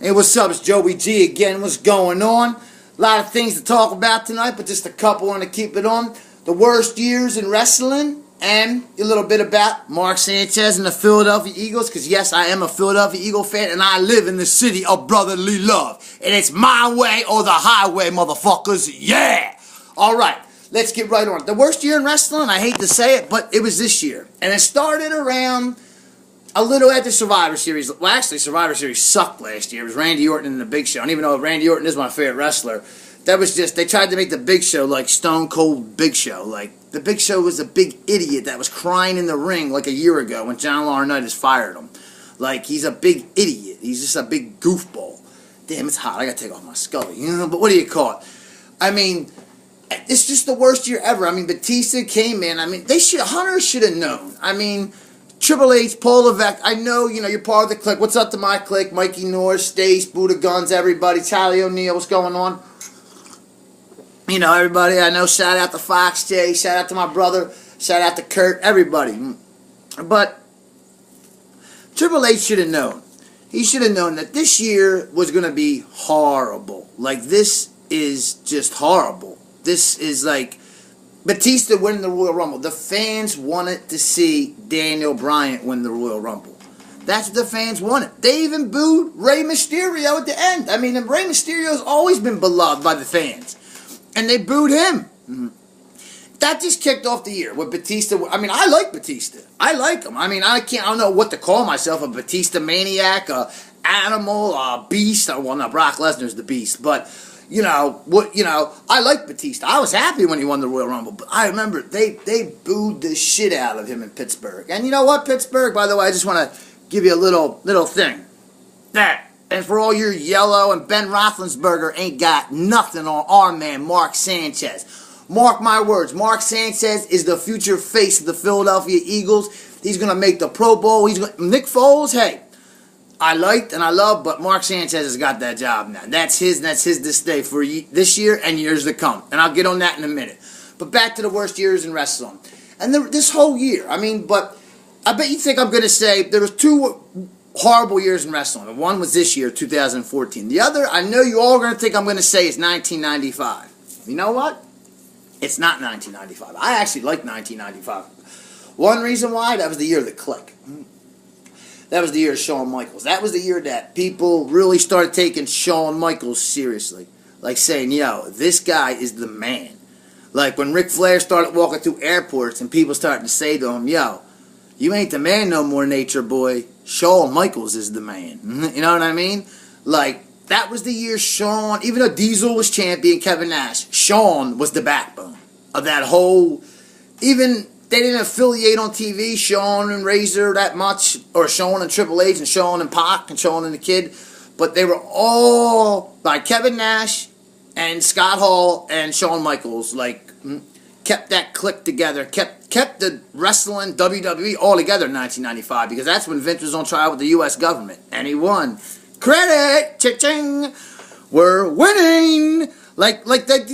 Hey, what's up? It's Joey G again. What's going on? A lot of things to talk about tonight, but just a couple want to keep it on. The worst years in wrestling, and a little bit about Mark Sanchez and the Philadelphia Eagles, because yes, I am a Philadelphia Eagle fan, and I live in the city of brotherly love. And it's my way or the highway, motherfuckers. Yeah! Alright, let's get right on. The worst year in wrestling, I hate to say it, but it was this year. And it started around a little after Survivor Series. Well, actually, Survivor Series sucked last year. It was Randy Orton and the Big Show. And even though Randy Orton is my favorite wrestler, that was just, they tried to make the Big Show like Stone Cold Big Show. Like, the Big Show was a big idiot that was crying in the ring like a year ago when John Laurinaitis fired him. Like, he's a big idiot. He's just a big goofball. Damn, it's hot. I gotta take off my scully. You know, but what do you call it? I mean, it's just the worst year ever. I mean, Batista came in. I mean, Hunter should have known. I mean, Triple H, Paul Levesque, I know, you're part of the clique. What's up to my clique? Mikey Norris, Stace, Buddha Guns, everybody. Charlie O'Neill, what's going on? Everybody I know. Shout out to Fox J. Shout out to my brother. Shout out to Kurt. Everybody. But Triple H should have known. He should have known that this year was going to be horrible. Like, this is just horrible. This is like Batista winning the Royal Rumble. The fans wanted to see Daniel Bryan win the Royal Rumble. That's what the fans wanted. They even booed Rey Mysterio at the end. I mean, Rey Mysterio's always been beloved by the fans. And they booed him. That just kicked off the year with Batista. I mean, I like Batista. I like him. I mean, I don't know what to call myself, a Batista maniac, a animal, a beast. Well, no, Brock Lesnar's the beast, but I like Batista. I was happy when he won the Royal Rumble, but I remember they booed the shit out of him in Pittsburgh. And you know what, Pittsburgh, by the way, I just want to give you a little thing. And for all your yellow and Ben Roethlisberger ain't got nothing on our man, Mark Sanchez. Mark my words, Mark Sanchez is the future face of the Philadelphia Eagles. He's going to make the Pro Bowl. Nick Foles, hey, I liked and I love, but Mark Sanchez has got that job now. That's his to stay for this year and years to come. And I'll get on that in a minute. But back to the worst years in wrestling. And this whole year, but I bet you think I'm going to say there was two horrible years in wrestling. One was this year, 2014. The other, I know you all are going to think I'm going to say is 1995. You know what? It's not 1995. I actually like 1995. One reason why, that was the year of the clique. That was the year of Shawn Michaels. That was the year that people really started taking Shawn Michaels seriously. Like saying, yo, this guy is the man. Like when Ric Flair started walking through airports and people started to say to him, yo, you ain't the man no more, Nature Boy. Shawn Michaels is the man. You know what I mean? Like, that was the year Shawn, even though Diesel was champion, Kevin Nash, Shawn was the backbone of that whole, even, they didn't affiliate on TV, Shawn and Razor that much, or Shawn and Triple H and Shawn and Pac and Shawn and the Kid, but they were all by Kevin Nash and Scott Hall and Shawn Michaels, like, kept that clique together, kept the wrestling, WWE all together in 1995, because that's when Vince was on trial with the U.S. government, and he won. Credit, cha-ching, we're winning. Like that.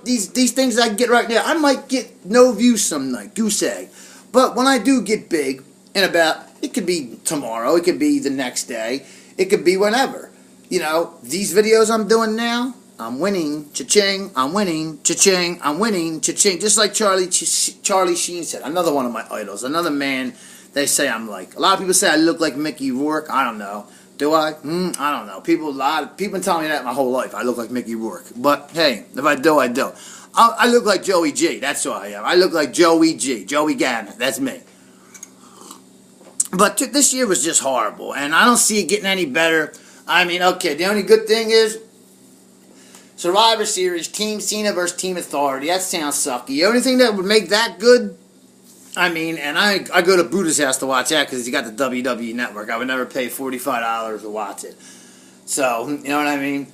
These things I get right now. I might get no views some night, goose egg. But when I do get big, it could be tomorrow, it could be the next day, it could be whenever. These videos I'm doing now, I'm winning, cha-ching, I'm winning, cha-ching, I'm winning, cha-ching. Just like Charlie Sheen said, another one of my idols, another man they say I'm like. A lot of people say I look like Mickey Rourke. I don't know. Do I? I don't know. People tell me that my whole life. I look like Mickey Rourke. But, hey, if I do, I do. I look like Joey G. That's who I am. I look like Joey G. Joey Gannon. That's me. But this year was just horrible. And I don't see it getting any better. I mean, okay, the only good thing is Survivor Series, Team Cena versus Team Authority. That sounds sucky. The only thing that would make that good, and I go to Buddha's house to watch that because he got the WWE Network. I would never pay $45 to watch it. So, you know what I mean?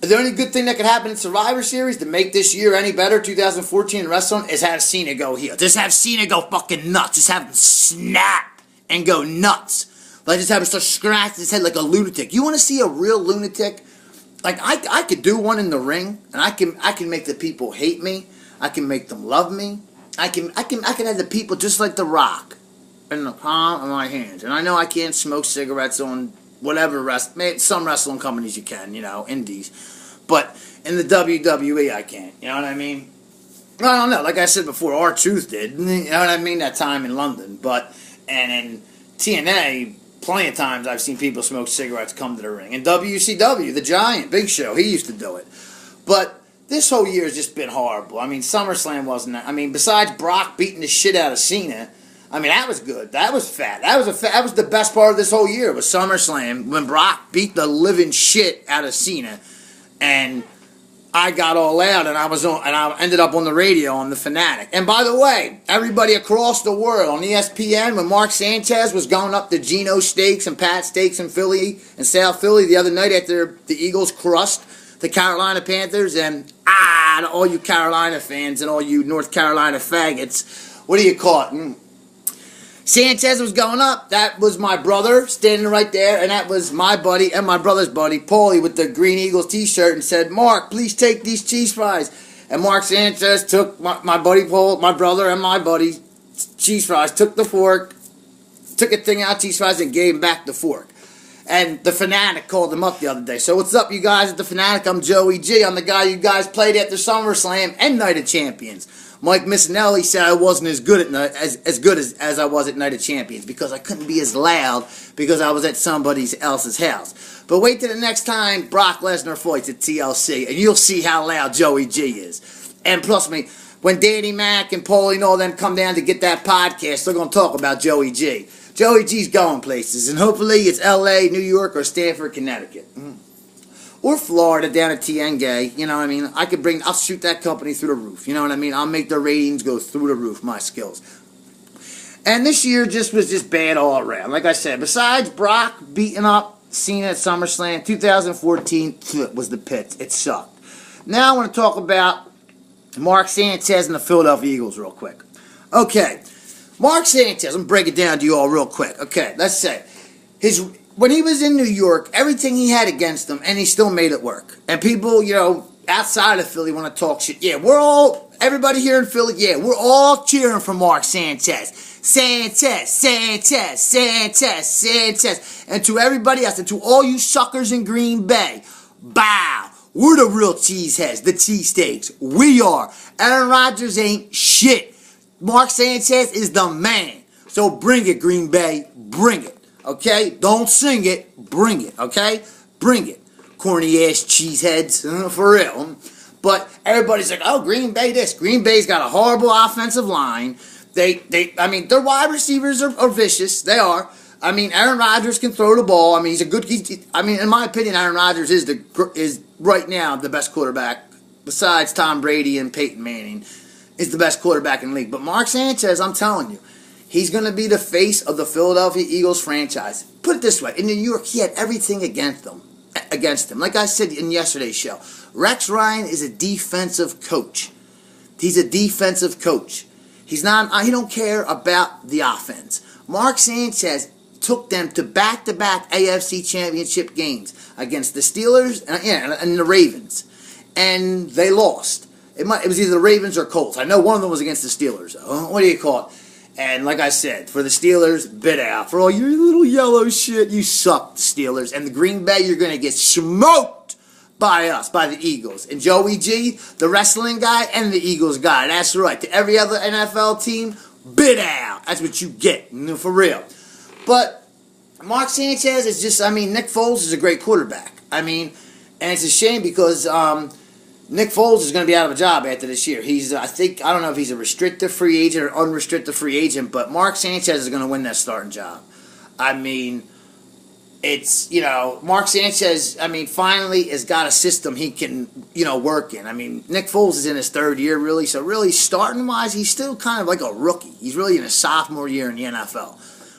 The only good thing that could happen in Survivor Series to make this year any better, 2014 in wrestling, is have Cena go heel. Just have Cena go fucking nuts. Just have him snap and go nuts. Like, just have him start scratching his head like a lunatic. You want to see a real lunatic? Like, I could do one in the ring, and I can make the people hate me. I can make them love me. I can have the people just like The Rock in the palm of my hands. And I know I can't smoke cigarettes on whatever some wrestling companies you can, indies. But in the WWE, I can't. You know what I mean? I don't know. Like I said before, R-Truth did. You know what I mean? That time in London. And in TNA, plenty of times I've seen people smoke cigarettes come to the ring. In WCW, the Giant, Big Show, he used to do it. But this whole year has just been horrible. I mean, SummerSlam wasn't that. I mean, besides Brock beating the shit out of Cena, I mean, that was good. That was fat. That was the best part of this whole year was SummerSlam when Brock beat the living shit out of Cena. And I got all out, and I ended up on the radio on the Fanatic. And by the way, everybody across the world on ESPN, when Mark Sanchez was going up to Geno Steaks and Pat Steaks in Philly and South Philly the other night after the Eagles crushed the Carolina Panthers, and to all you Carolina fans and all you North Carolina faggots, what do you call it? Sanchez was going up. That was my brother standing right there, and that was my buddy and my brother's buddy, Paulie, with the Green Eagles t-shirt, and said, "Mark, please take these cheese fries." And Mark Sanchez took my buddy Paul, my brother, and my buddy cheese fries, took the fork, took a thing out cheese fries, and gave him back the fork. And the Fanatic called him up the other day. So what's up, you guys at the Fanatic? I'm Joey G. I'm the guy you guys played at the SummerSlam and Night of Champions. Mike Missinelli said I wasn't as good as I was at Night of Champions because I couldn't be as loud because I was at somebody else's house. But wait till the next time Brock Lesnar fights at TLC, and you'll see how loud Joey G is. And plus me, when Danny Mac and Paulie and all them come down to get that podcast, they're going to talk about Joey G. Joey G's going places, and hopefully it's L.A., New York, or Stamford, Connecticut. Or Florida down at TNG, you know what I mean? I'll shoot that company through the roof, you know what I mean? I'll make the ratings go through the roof, my skills. And this year was just bad all around. Like I said, besides Brock beating up Cena at SummerSlam, 2014 was the pits. It sucked. Now I want to talk about Mark Sanchez and the Philadelphia Eagles real quick. Okay, Mark Sanchez, I'm going to break it down to you all real quick. Okay, let's say when he was in New York, everything he had against him, and he still made it work. And people, outside of Philly want to talk shit. Yeah, everybody here in Philly, yeah, we're all cheering for Mark Sanchez. Sanchez, Sanchez, Sanchez, Sanchez. And to everybody else, and to all you suckers in Green Bay, bow. We're the real cheeseheads, the cheesesteaks. We are. Aaron Rodgers ain't shit. Mark Sanchez is the man. So bring it, Green Bay. Bring it. Okay? Don't sing it. Bring it. Okay? Bring it. Corny ass cheeseheads. For real. But everybody's like, oh, Green Bay this. Green Bay's got a horrible offensive line. Their wide receivers are vicious. They are. I mean, Aaron Rodgers can throw the ball. I mean, in my opinion, Aaron Rodgers is right now the best quarterback besides Tom Brady and Peyton Manning. Is the best quarterback in the league. But Mark Sanchez, I'm telling you, he's going to be the face of the Philadelphia Eagles franchise. Put it this way. In New York, he had everything against him. Like I said in yesterday's show, Rex Ryan is a defensive coach. He's a defensive coach. He don't care about the offense. Mark Sanchez took them to back-to-back AFC championship games against the Steelers and the Ravens. And they lost. It was either the Ravens or Colts. I know one of them was against the Steelers. What do you call it? And like I said, for the Steelers, bid out. For all your little yellow shit, you suck, Steelers. And the Green Bay, you're going to get smoked by us, by the Eagles. And Joey G, the wrestling guy, and the Eagles guy. That's right. To every other NFL team, bid out. That's what you get, for real. But Mark Sanchez is just, Nick Foles is a great quarterback. And it's a shame because Nick Foles is going to be out of a job after this year. I don't know if he's a restricted free agent or unrestricted free agent, but Mark Sanchez is going to win that starting job. Mark Sanchez, finally has got a system he can, work in. Nick Foles is in his third year, really, so really starting-wise, he's still kind of like a rookie. He's really in his sophomore year in the NFL.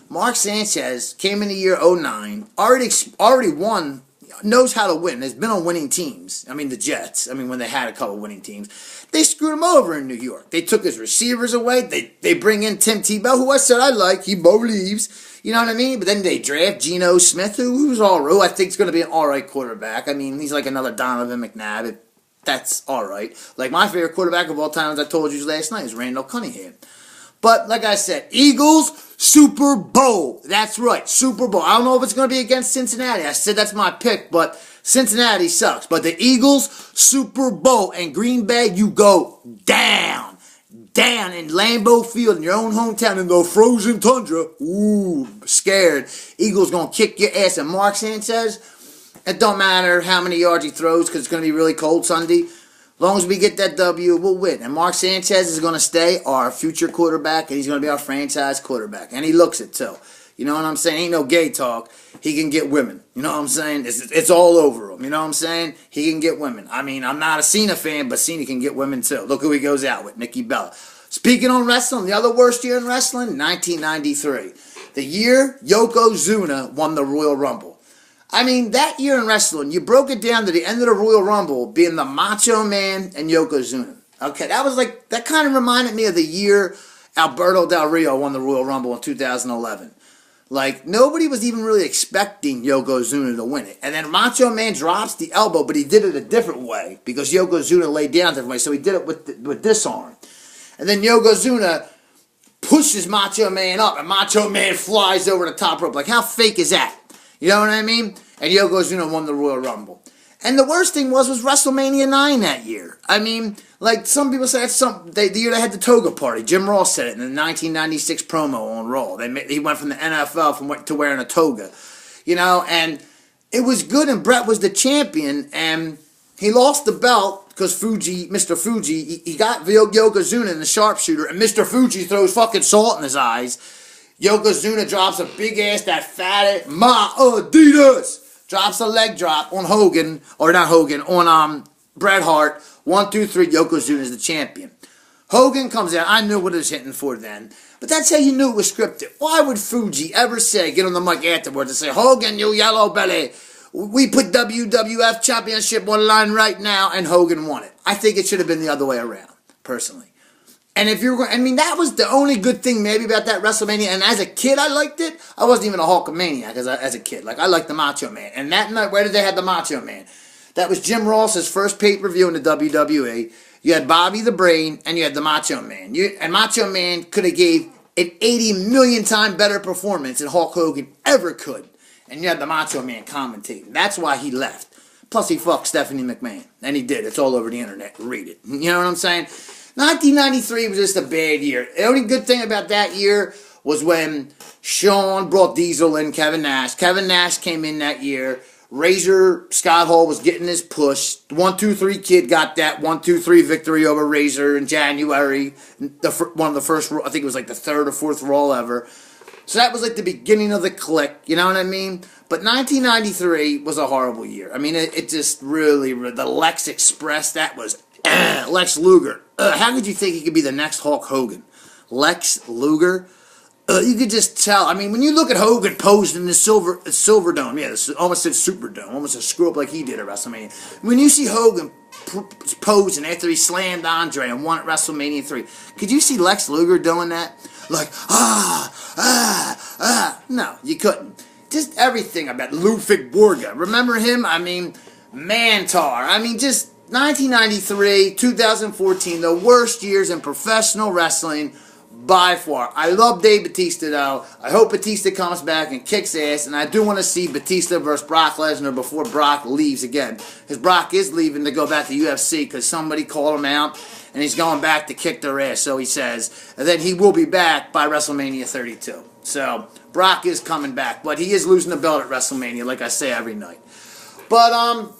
Mark Sanchez came in the year 2009, already won, knows how to win, has been on winning teams. The Jets, when they had a couple winning teams, they screwed him over in New York. They took his receivers away. They bring in Tim Tebow, who I said I like. He believes, you know what I mean? But then they draft Geno Smith, who I think is going to be an all right quarterback. He's like another Donovan McNabb. That's all right. Like my favorite quarterback of all time, as I told you last night, is Randall Cunningham. But like I said, Eagles, Super Bowl. That's right, Super Bowl. I don't know if it's going to be against Cincinnati. I said that's my pick, but Cincinnati sucks. But the Eagles, Super Bowl, and Green Bay, you go down in Lambeau Field in your own hometown in the frozen tundra. Ooh, scared. Eagles going to kick your ass. And Mark Sanchez, it don't matter how many yards he throws because it's going to be really cold Sunday. As long as we get that W, we'll win. And Mark Sanchez is going to stay our future quarterback, and he's going to be our franchise quarterback. And he looks it, too. You know what I'm saying? Ain't no gay talk. He can get women. You know what I'm saying? It's all over him. You know what I'm saying? He can get women. I mean, I'm not a Cena fan, but Cena can get women, too. Look who he goes out with, Nikki Bella. Speaking on wrestling, the other worst year in wrestling, 1993. The year Yokozuna won the Royal Rumble. I mean, that year in wrestling, you broke it down to the end of the Royal Rumble being the Macho Man and Yokozuna. Okay, that kind of reminded me of the year Alberto Del Rio won the Royal Rumble in 2011. Like, nobody was even really expecting Yokozuna to win it. And then Macho Man drops the elbow, but he did it a different way because Yokozuna laid down a different way, so he did it with this arm. And then Yokozuna pushes Macho Man up, and Macho Man flies over the top rope. Like, how fake is that? You know what I mean? And Yokozuna won the Royal Rumble. And the worst thing was WrestleMania 9 that year. I mean, like some people say that's the year they had the toga party. Jim Ross said it in the 1996 promo on Raw. He went from the NFL to wearing a toga. You know, and it was good, and Bret was the champion, and he lost the belt because Mr. Fuji, he got Yokozuna in the sharpshooter, and Mr. Fuji throws fucking salt in his eyes. Yokozuna drops a big ass, that fatty, my Adidas, drops a leg drop on Hogan, or not Hogan, on Bret Hart. 1, 2, 3, Yokozuna is the champion. Hogan comes out. I knew what he was hitting for then. But that's how you knew it was scripted. Why would Fuji ever get on the mic afterwards and say, Hogan, you yellow belly, we put WWF Championship on the line right now, and Hogan won it. I think it should have been the other way around, personally. And if you're going, I mean, that was the only good thing maybe about that WrestleMania. And as a kid, I liked it. I wasn't even a Hulkamaniac as a kid. Like, I liked the Macho Man. And that night, where did they have the Macho Man? That was Jim Ross's first pay-per-view in the WWE. You had Bobby the Brain, and you had the Macho Man. And Macho Man could have gave an 80 million time better performance than Hulk Hogan ever could. And you had the Macho Man commentating. That's why he left. Plus, he fucked Stephanie McMahon. And he did. It's all over the internet. Read it. You know what I'm saying? 1993 was just a bad year. The only good thing about that year was when Shawn brought Diesel in, Kevin Nash. Kevin Nash came in that year. Razor Scott Hall was getting his push. 1, 2, 3 Kid got that 1, 2, 3 victory over Razor in January. One of the first, I think it was like the 3rd or 4th Raw ever. So that was like the beginning of the click, you know what I mean? But 1993 was a horrible year. I mean, it just really, the Lex Express, that was Lex Luger. How could you think he could be the next Hulk Hogan? Lex Luger? You could just tell. I mean, when you look at Hogan posed in the Silver Dome, yeah, almost said Superdome, almost a screw up like he did at WrestleMania. When you see Hogan posing after he slammed Andre and won at WrestleMania 3, could you see Lex Luger doing that? Like, no, you couldn't. Just everything about Ludwig Borga. Remember him? I mean, Mantar. I mean, just 1993, 2014, the worst years in professional wrestling by far. I love Dave Batista, though. I hope Batista comes back and kicks ass, and I do want to see Batista versus Brock Lesnar before Brock leaves again. Because Brock is leaving to go back to UFC because somebody called him out, and he's going back to kick their ass, so he says. And then he will be back by WrestleMania 32. So, Brock is coming back, but he is losing the belt at WrestleMania, like I say every night. But,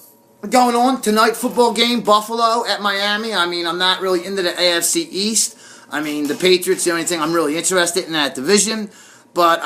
going on, tonight football game, Buffalo at Miami. I mean, I'm not really into the AFC East. I mean, the Patriots, the only thing I'm really interested in that division. But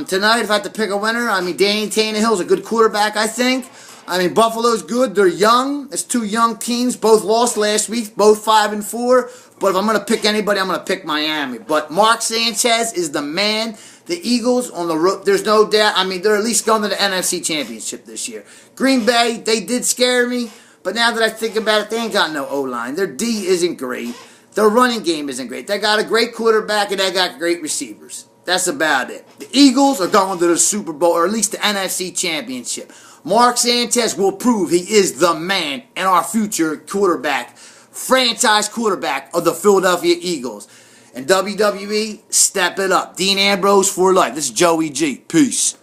tonight, if I had to pick a winner, I mean, Danny Tannehill's a good quarterback, I think. I mean, Buffalo's good. They're young. It's 2 young teams. Both lost last week, both 5-4. But if I'm going to pick anybody, I'm going to pick Miami. But Mark Sanchez is the man. The Eagles on the road, there's no doubt. I mean, they're at least going to the NFC Championship this year. Green Bay, they did scare me. But now that I think about it, they ain't got no O-line. Their D isn't great. Their running game isn't great. They got a great quarterback and they got great receivers. That's about it. The Eagles are going to the Super Bowl, or at least the NFC Championship. Mark Sanchez will prove he is the man and our future quarterback, franchise quarterback of the Philadelphia Eagles. And WWE, step it up. Dean Ambrose for life. This is Joey G. Peace.